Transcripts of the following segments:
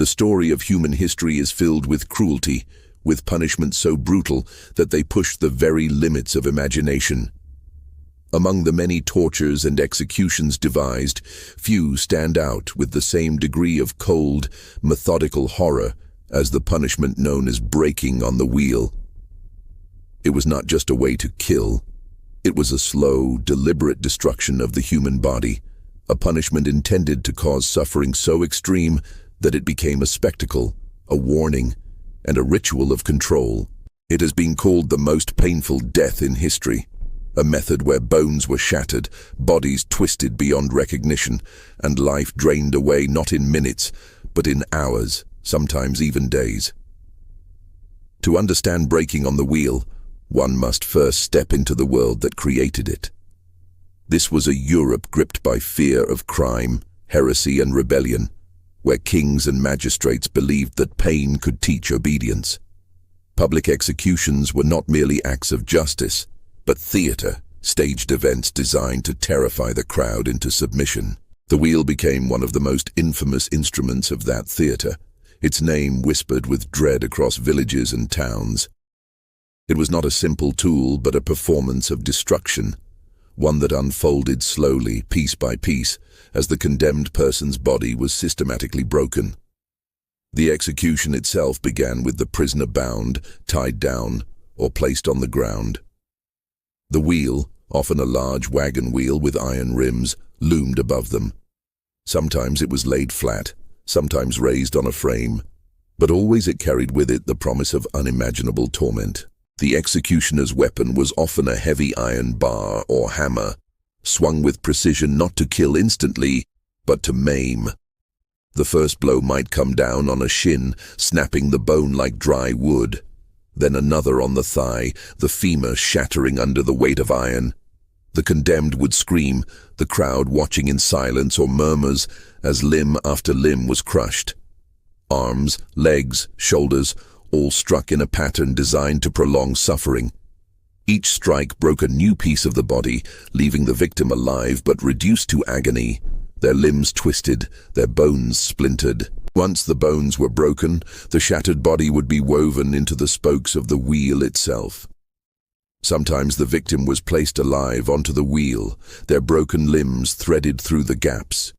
The story of human history is filled with cruelty, with punishment so brutal that they push the very limits of imagination. Among the many tortures and executions devised, few stand out with the same degree of cold, methodical horror as the punishment known as breaking on the wheel. It was not just a way to kill. It was a slow, deliberate destruction of the human body, a punishment intended to cause suffering so extreme that it became a spectacle, a warning, and a ritual of control. It has been called the most painful death in history, a method where bones were shattered, bodies twisted beyond recognition, and life drained away not in minutes, but in hours, sometimes even days. To understand breaking on the wheel, one must first step into the world that created it. This was a Europe gripped by fear of crime, heresy, and rebellion, where kings and magistrates believed that pain could teach obedience. Public executions were not merely acts of justice, but theater, staged events designed to terrify the crowd into submission. The wheel became one of the most infamous instruments of that theater, its name whispered with dread across villages and towns. It was not a simple tool, but a performance of destruction, one that unfolded slowly, piece by piece, as the condemned person's body was systematically broken. The execution itself began with the prisoner bound, tied down, or placed on the ground. The wheel, often a large wagon wheel with iron rims, loomed above them. Sometimes it was laid flat, sometimes raised on a frame, but always it carried with it the promise of unimaginable torment. The executioner's weapon was often a heavy iron bar or hammer, swung with precision not to kill instantly, but to maim. The first blow might come down on a shin, snapping the bone like dry wood. Then another on the thigh, the femur shattering under the weight of iron. The condemned would scream, the crowd watching in silence or murmurs as limb after limb was crushed. Arms, legs, shoulders, all struck in a pattern designed to prolong suffering. Each strike broke a new piece of the body, leaving the victim alive but reduced to agony, their limbs twisted, their bones splintered. Once the bones were broken, the shattered body would be woven into the spokes of the wheel itself. Sometimes the victim was placed alive onto the wheel, their broken limbs threaded through the gaps,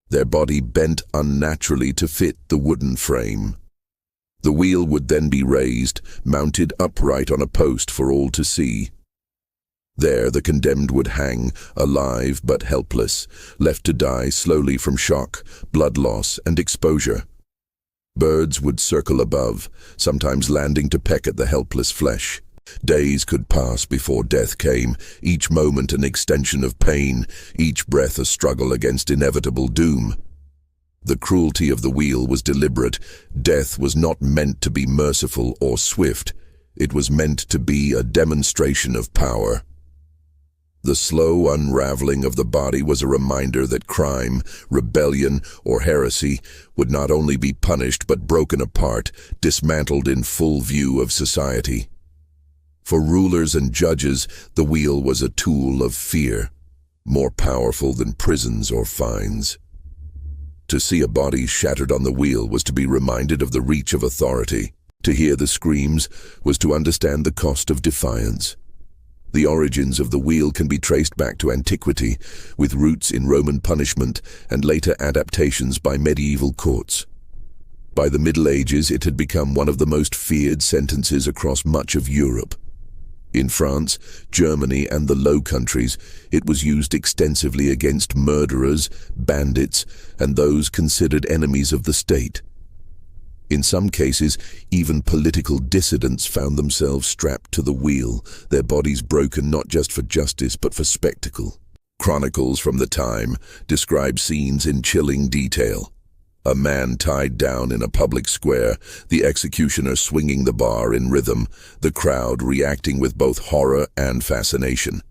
their body bent unnaturally to fit the wooden frame. The wheel would then be raised, mounted upright on a post for all to see. There the condemned would hang, alive but helpless, left to die slowly from shock, blood loss, and exposure. Birds would circle above, sometimes landing to peck at the helpless flesh. Days could pass before death came, each moment an extension of pain, each breath a struggle against inevitable doom. The cruelty of the wheel was deliberate. Death was not meant to be merciful or swift. It was meant to be a demonstration of power. The slow unraveling of the body was a reminder that crime, rebellion, or heresy would not only be punished but broken apart, dismantled in full view of society. For rulers and judges, the wheel was a tool of fear, more powerful than prisons or fines. To see a body shattered on the wheel was to be reminded of the reach of authority. To hear the screams was to understand the cost of defiance. The origins of the wheel can be traced back to antiquity, with roots in Roman punishment and later adaptations by medieval courts. By the Middle Ages, it had become one of the most feared sentences across much of Europe. In France, Germany, and the Low Countries, it was used extensively against murderers, bandits, and those considered enemies of the state. In some cases, even political dissidents found themselves strapped to the wheel, their bodies broken not just for justice but for spectacle. Chronicles from the time describe scenes in chilling detail. A man tied down in a public square, the executioner swinging the bar in rhythm, the crowd reacting with both horror and fascination.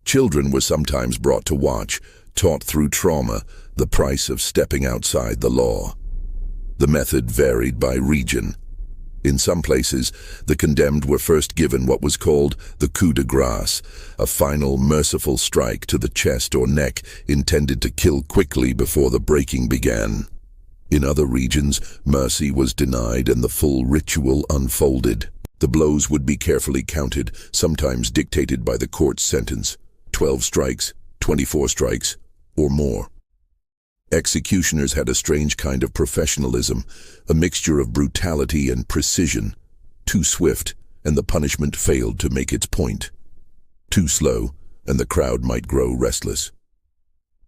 Children were sometimes brought to watch, taught through trauma, the price of stepping outside the law. The method varied by region. In some places, the condemned were first given what was called the coup de grace, a final merciful strike to the chest or neck intended to kill quickly before the breaking began. In other regions, mercy was denied and the full ritual unfolded. The blows would be carefully counted, sometimes dictated by the court's sentence: 12 strikes, 24 strikes, or more. Executioners had a strange kind of professionalism, a mixture of brutality and precision. Too swift, and the punishment failed to make its point. Too slow, and the crowd might grow restless.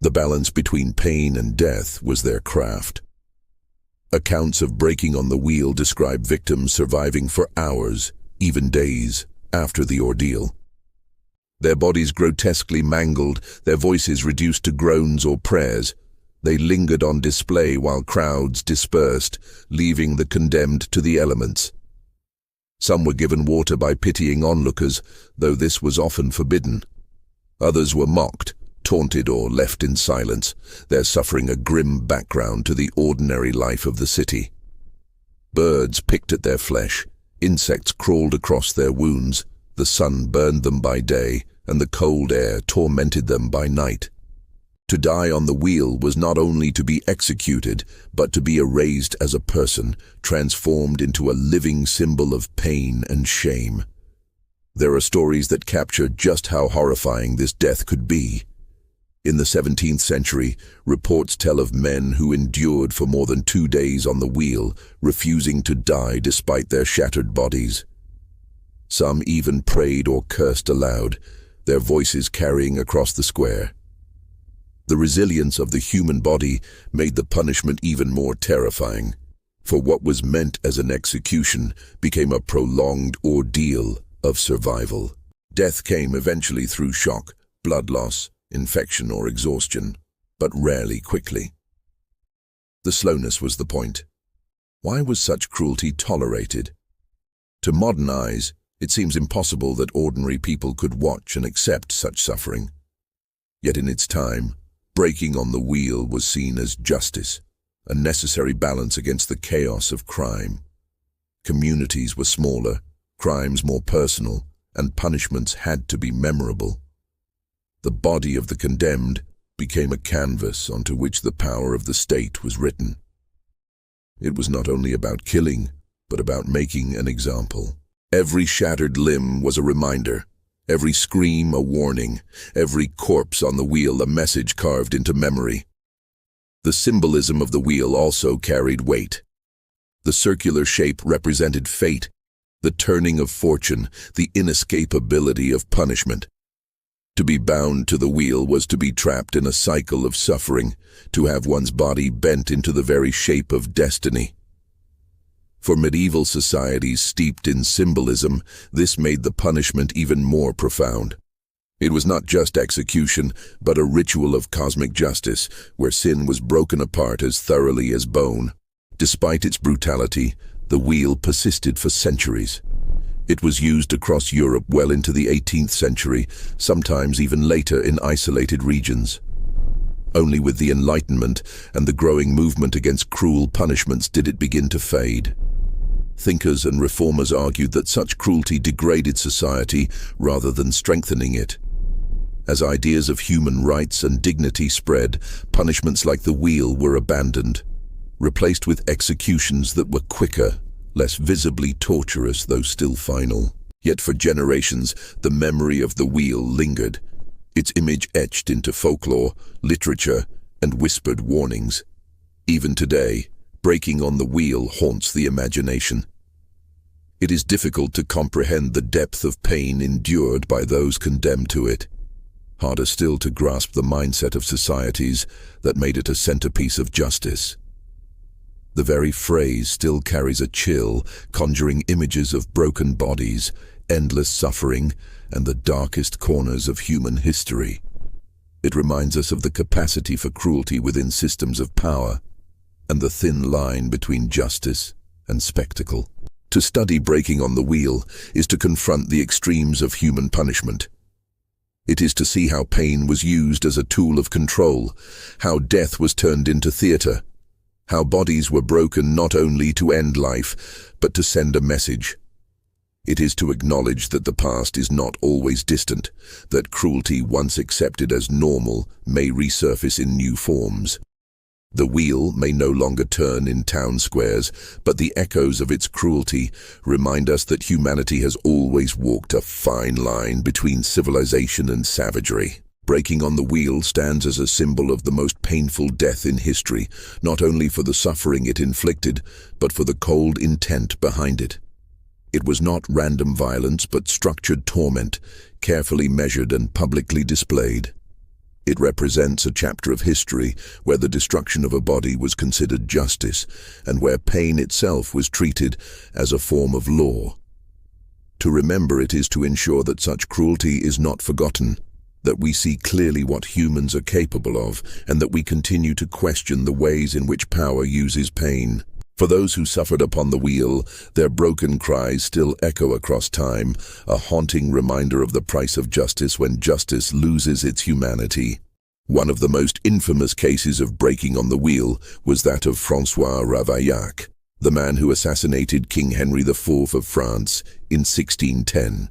The balance between pain and death was their craft. Accounts of breaking on the wheel describe victims surviving for hours, even days, after the ordeal. Their bodies grotesquely mangled, their voices reduced to groans or prayers. They lingered on display while crowds dispersed, leaving the condemned to the elements. Some were given water by pitying onlookers, though this was often forbidden. Others were mocked, taunted, or left in silence, their suffering a grim background to the ordinary life of the city. Birds picked at their flesh, insects crawled across their wounds, the sun burned them by day, and the cold air tormented them by night. To die on the wheel was not only to be executed, but to be erased as a person, transformed into a living symbol of pain and shame. There are stories that capture just how horrifying this death could be. In the 17th century, reports tell of men who endured for more than 2 days on the wheel, refusing to die despite their shattered bodies. Some even prayed or cursed aloud, their voices carrying across the square. The resilience of the human body made the punishment even more terrifying, for what was meant as an execution became a prolonged ordeal of survival. Death came eventually through shock, blood loss, infection, or exhaustion, but rarely quickly. The slowness was the point. Why was such cruelty tolerated? To modern eyes, it seems impossible that ordinary people could watch and accept such suffering. Yet in its time, breaking on the wheel was seen as justice, a necessary balance against the chaos of crime. Communities were smaller, crimes more personal, and punishments had to be memorable. The body of the condemned became a canvas onto which the power of the state was written. It was not only about killing, but about making an example. Every shattered limb was a reminder, every scream a warning, every corpse on the wheel a message carved into memory. The symbolism of the wheel also carried weight. The circular shape represented fate, the turning of fortune, the inescapability of punishment. To be bound to the wheel was to be trapped in a cycle of suffering, to have one's body bent into the very shape of destiny. For medieval societies steeped in symbolism, this made the punishment even more profound. It was not just execution, but a ritual of cosmic justice, where sin was broken apart as thoroughly as bone. Despite its brutality, the wheel persisted for centuries. It was used across Europe well into the 18th century, sometimes even later in isolated regions. Only with the Enlightenment and the growing movement against cruel punishments did it begin to fade. Thinkers and reformers argued that such cruelty degraded society rather than strengthening it. As ideas of human rights and dignity spread, punishments like the wheel were abandoned, replaced with executions that were quicker, less visibly torturous, though still final. Yet for generations, the memory of the wheel lingered, its image etched into folklore, literature, and whispered warnings. Even today, breaking on the wheel haunts the imagination. It is difficult to comprehend the depth of pain endured by those condemned to it. Harder still to grasp the mindset of societies that made it a centerpiece of justice. The very phrase still carries a chill, conjuring images of broken bodies, endless suffering, and the darkest corners of human history. It reminds us of the capacity for cruelty within systems of power, and the thin line between justice and spectacle. To study breaking on the wheel is to confront the extremes of human punishment. It is to see how pain was used as a tool of control, how death was turned into theater, how bodies were broken not only to end life, but to send a message. It is to acknowledge that the past is not always distant, that cruelty once accepted as normal may resurface in new forms. The wheel may no longer turn in town squares, but the echoes of its cruelty remind us that humanity has always walked a fine line between civilization and savagery. Breaking on the wheel stands as a symbol of the most painful death in history, not only for the suffering it inflicted, but for the cold intent behind it. It was not random violence, but structured torment, carefully measured and publicly displayed. It represents a chapter of history where the destruction of a body was considered justice, and where pain itself was treated as a form of law. To remember it is to ensure that such cruelty is not forgotten, that we see clearly what humans are capable of, and that we continue to question the ways in which power uses pain. For those who suffered upon the wheel, their broken cries still echo across time, a haunting reminder of the price of justice when justice loses its humanity. One of the most infamous cases of breaking on the wheel was that of François Ravaillac, the man who assassinated King Henry IV of France in 1610.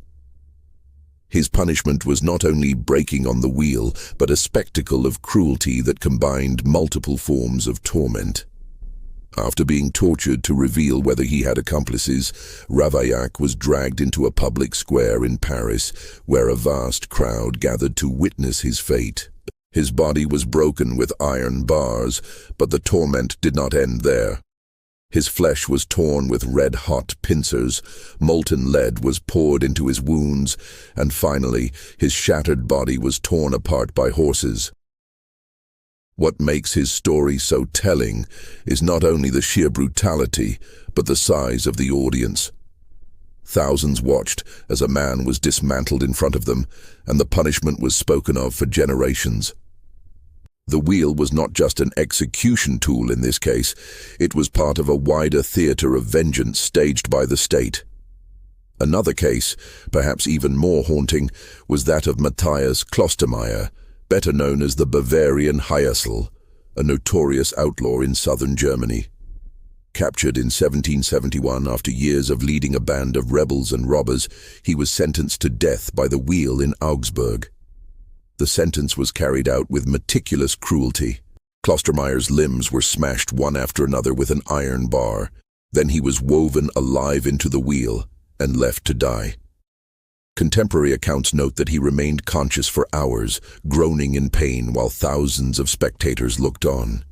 His punishment was not only breaking on the wheel, but a spectacle of cruelty that combined multiple forms of torment. After being tortured to reveal whether he had accomplices, Ravaillac was dragged into a public square in Paris, where a vast crowd gathered to witness his fate. His body was broken with iron bars, but the torment did not end there. His flesh was torn with red-hot pincers, molten lead was poured into his wounds, and finally, his shattered body was torn apart by horses. What makes his story so telling is not only the sheer brutality, but the size of the audience. Thousands watched as a man was dismantled in front of them, and the punishment was spoken of for generations. The wheel was not just an execution tool in this case, it was part of a wider theater of vengeance staged by the state. Another case, perhaps even more haunting, was that of Matthias Klostermeier, better known as the Bavarian Hiessel, a notorious outlaw in southern Germany. Captured in 1771 after years of leading a band of rebels and robbers, he was sentenced to death by the wheel in Augsburg. The sentence was carried out with meticulous cruelty. Klostermeier's limbs were smashed one after another with an iron bar. Then he was woven alive into the wheel and left to die. Contemporary accounts note that he remained conscious for hours, groaning in pain while thousands of spectators looked on.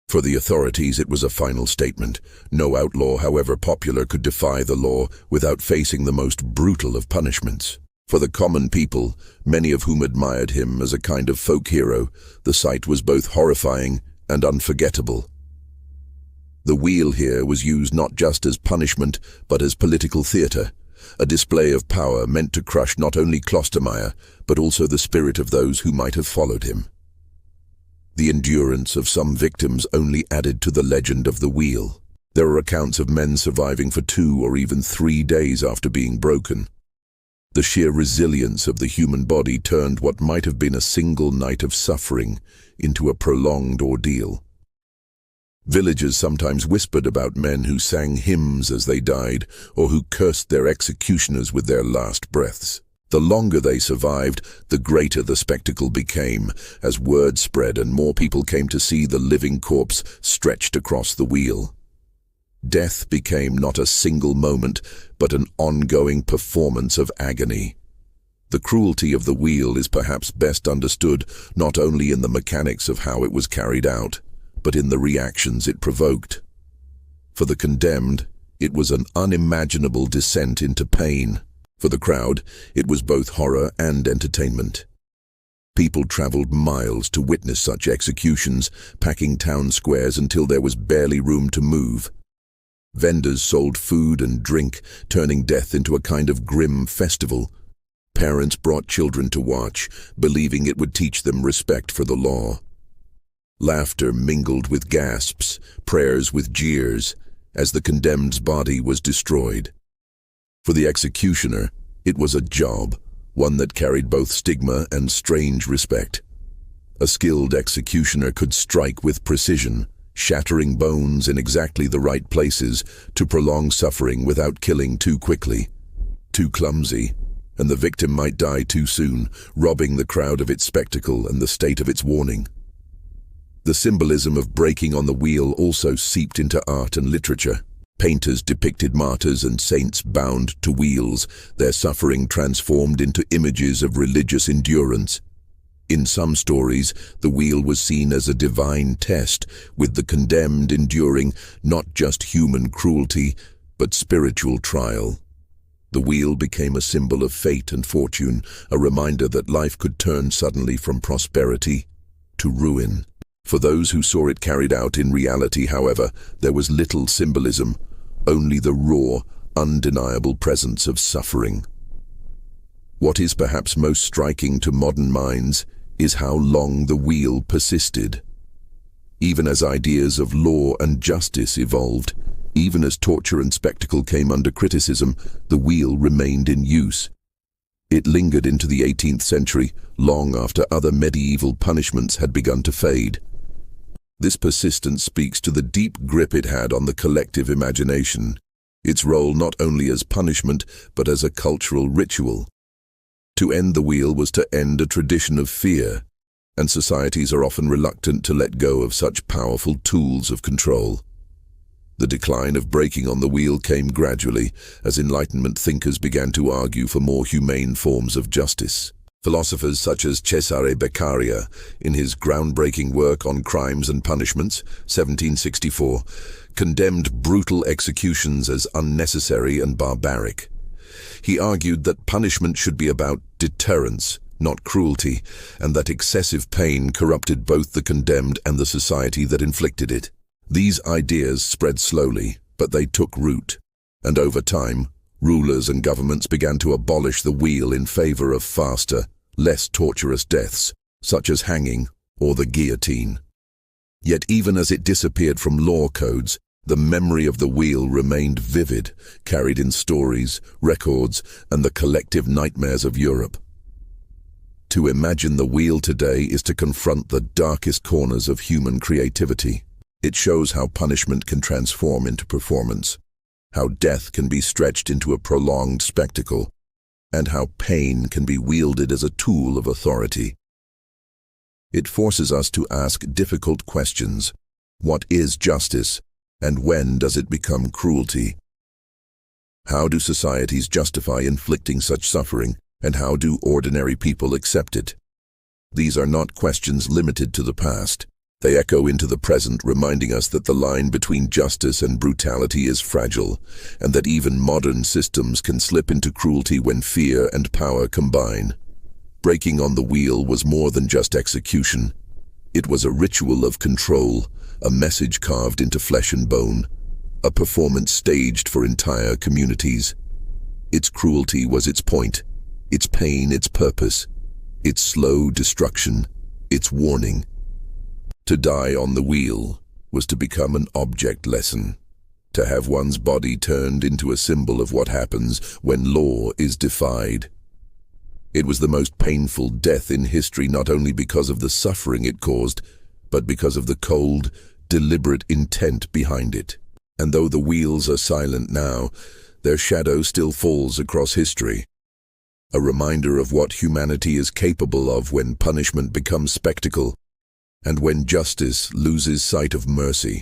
For the authorities, it was a final statement. No outlaw, however popular, could defy the law without facing the most brutal of punishments. For the common people, many of whom admired him as a kind of folk hero, the sight was both horrifying and unforgettable. The wheel here was used not just as punishment, but as political theater, a display of power meant to crush not only Klostermeier, but also the spirit of those who might have followed him. The endurance of some victims only added to the legend of the wheel. There are accounts of men surviving for 2 or even 3 days after being broken. The sheer resilience of the human body turned what might have been a single night of suffering into a prolonged ordeal. Villagers sometimes whispered about men who sang hymns as they died, or who cursed their executioners with their last breaths. The longer they survived, the greater the spectacle became, as word spread and more people came to see the living corpse stretched across the wheel. Death became not a single moment, but an ongoing performance of agony. The cruelty of the wheel is perhaps best understood not only in the mechanics of how it was carried out, but in the reactions it provoked. For the condemned, it was an unimaginable descent into pain. For the crowd, it was both horror and entertainment. People traveled miles to witness such executions, packing town squares until there was barely room to move. Vendors sold food and drink, turning death into a kind of grim festival. Parents brought children to watch, believing it would teach them respect for the law. Laughter mingled with gasps, prayers with jeers, as the condemned's body was destroyed. For the executioner, it was a job, one that carried both stigma and strange respect. A skilled executioner could strike with precision, shattering bones in exactly the right places to prolong suffering without killing too quickly. Too clumsy, and the victim might die too soon, robbing the crowd of its spectacle and the state of its warning. The symbolism of breaking on the wheel also seeped into art and literature. Painters depicted martyrs and saints bound to wheels, their suffering transformed into images of religious endurance. In some stories, the wheel was seen as a divine test, with the condemned enduring not just human cruelty, but spiritual trial. The wheel became a symbol of fate and fortune, a reminder that life could turn suddenly from prosperity to ruin. For those who saw it carried out in reality, however, there was little symbolism, only the raw, undeniable presence of suffering. What is perhaps most striking to modern minds is how long the wheel persisted. Even as ideas of law and justice evolved, even as torture and spectacle came under criticism, the wheel remained in use. It lingered into the 18th century, long after other medieval punishments had begun to fade. This persistence speaks to the deep grip it had on the collective imagination, its role not only as punishment but as a cultural ritual. To end the wheel was to end a tradition of fear, and societies are often reluctant to let go of such powerful tools of control. The decline of breaking on the wheel came gradually, as Enlightenment thinkers began to argue for more humane forms of justice. Philosophers such as Cesare Beccaria, in his groundbreaking work on Crimes and Punishments, 1764, condemned brutal executions as unnecessary and barbaric. He argued that punishment should be about deterrence, not cruelty, and that excessive pain corrupted both the condemned and the society that inflicted it. These ideas spread slowly, but they took root, and over time, rulers and governments began to abolish the wheel in favor of faster, less torturous deaths, such as hanging or the guillotine. Yet even as it disappeared from law codes, the memory of the wheel remained vivid, carried in stories, records, and the collective nightmares of Europe. To imagine the wheel today is to confront the darkest corners of human creativity. It shows how punishment can transform into performance, how death can be stretched into a prolonged spectacle, and how pain can be wielded as a tool of authority. It forces us to ask difficult questions. What is justice, and when does it become cruelty? How do societies justify inflicting such suffering, and how do ordinary people accept it? These are not questions limited to the past. They echo into the present, reminding us that the line between justice and brutality is fragile, and that even modern systems can slip into cruelty when fear and power combine. Breaking on the wheel was more than just execution. It was a ritual of control, a message carved into flesh and bone, a performance staged for entire communities. Its cruelty was its point, its pain its purpose, its slow destruction its warning. To die on the wheel was to become an object lesson, to have one's body turned into a symbol of what happens when law is defied. It was the most painful death in history, not only because of the suffering it caused, but because of the cold, deliberate intent behind it. And though the wheels are silent now, their shadow still falls across history, a reminder of what humanity is capable of when punishment becomes spectacle, and when justice loses sight of mercy.